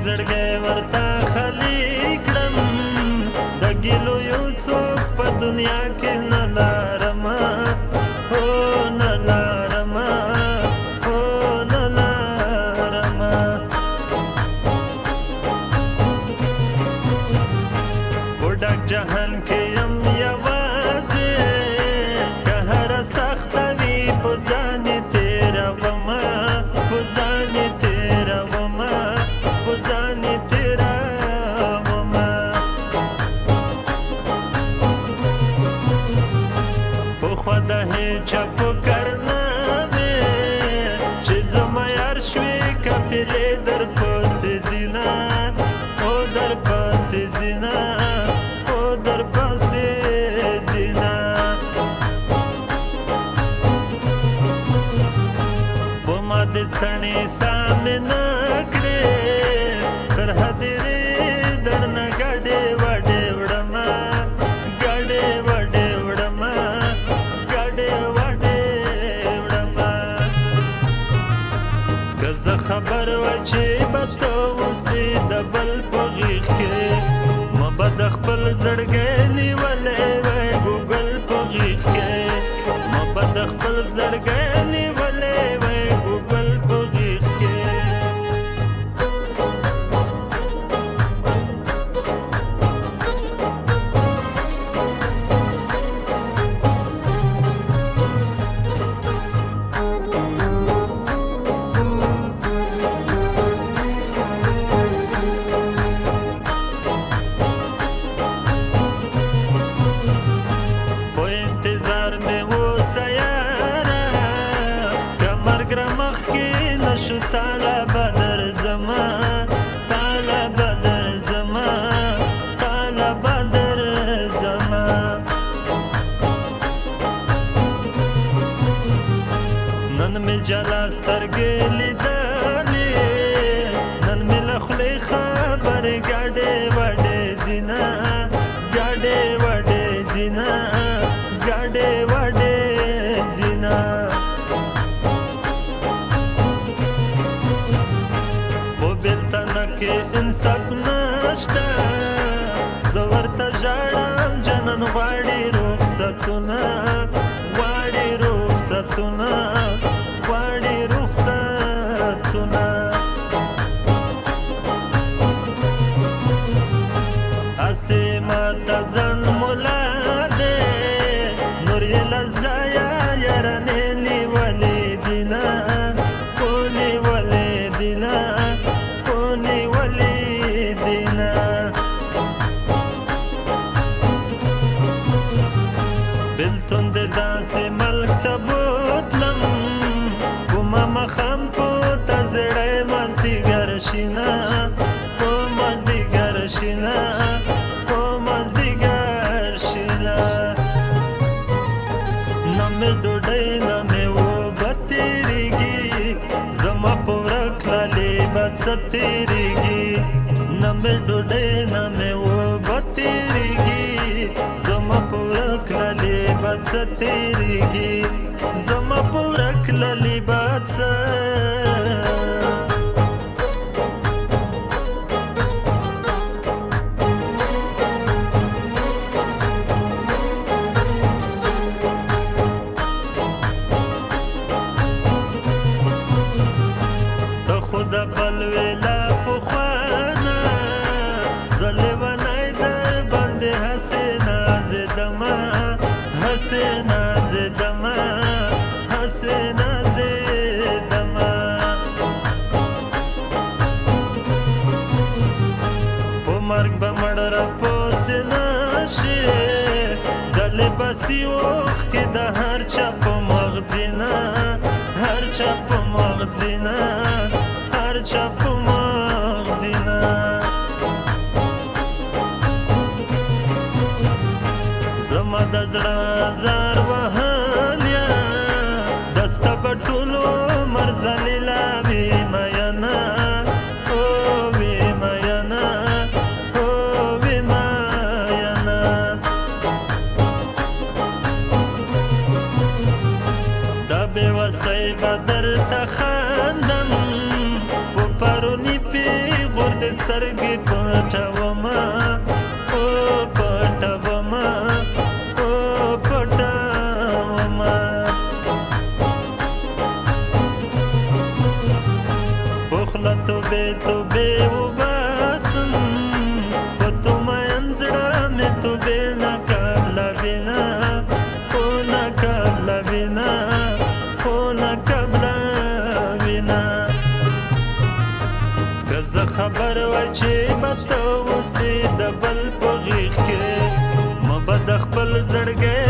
زړګی ورته خالي کړم د ګیلو یو څوک په دنیا کې نه لرمه هو نه لرمه هو نه لرمه په ډک جهان کې یم یوازې که هره سخته وي په ځان یې تېرومه په ځان یې تېرومه په ځان یې تېرومه پخوا د هیچا فکر نه وې چې زما یار شوې قافلې در پسې ځینه او در پسې ځینه او در پسې ځینه په ما دې څڼې سامې نه کړې تر هدیرې درنه ګډې وډې وړمه ګډې وډې وړمه ګډې وډې وړمه که زه خبر وه چې به ته اوسې د بل په غېږ کې ما به د خپل زړګی نیولی وی ګوګل په غېږ کې ما به د خپل زړګی نیولی وی ګوګل په غېږ کې په انتظار مې اوسه یاره که مرګ را مخکې نه شو تاله به درځمه تاله به درځمه تاله به درځمه نن مې جلا سترګې لیدلې نن مې له خولې خبرې ګډې وډې ځینه ګډې وډې ځینه ګډې وډې ځینه خو بېلتنه کې انصاف نشته زه ورته ژاړم جنن غواړي رخصتونه غواړي رخصتونه غواړي رخصتونه هسې ماته ځان ملا دی نور یې له ځایه یارانې نیولې دینه خو نیولې دینه خو نیولې دینه بېلتون د داسې ملک ته بوتلم کومه مخام په ته زړی مازدیګر شینه په مازدیګر شینه په مازدیګر شینه نه مې ډوډۍ نه مې اوبه تېرېږي زما په ورک لالې بد څه تېرېږي نه مې ډوډۍ نه مې اوبه تېرېږي زما په ورک لالې بد څه تېرېږي زما په ورک لالې بد څه د بل ویلا پخوانه زه لیونی در باندې هسې نازېدمه هسې نازېدمه هسې نازېدمه په مرګ به مړ راپسې نه شي د لباسي اوښکې د هر چا په مغزینه هر چا په مغزینه هر چا په مغزینه زما د زړه ازار وهلیا دسته به ټول عمر ذلیله وي مینه او وي مینه او وي مینه د بېوسۍ به درته خندم په پروني پېغور د سترګې پټومه او پټومه او پټومه په خوله توبې توبې وباسم په تو مین زړه مې توبې ناقابله وینا او ناقابله وینا او ناقابله وینا که زه خبر وای چې به ته اوسې د بل په غېږ کې مه به د خپل زړګی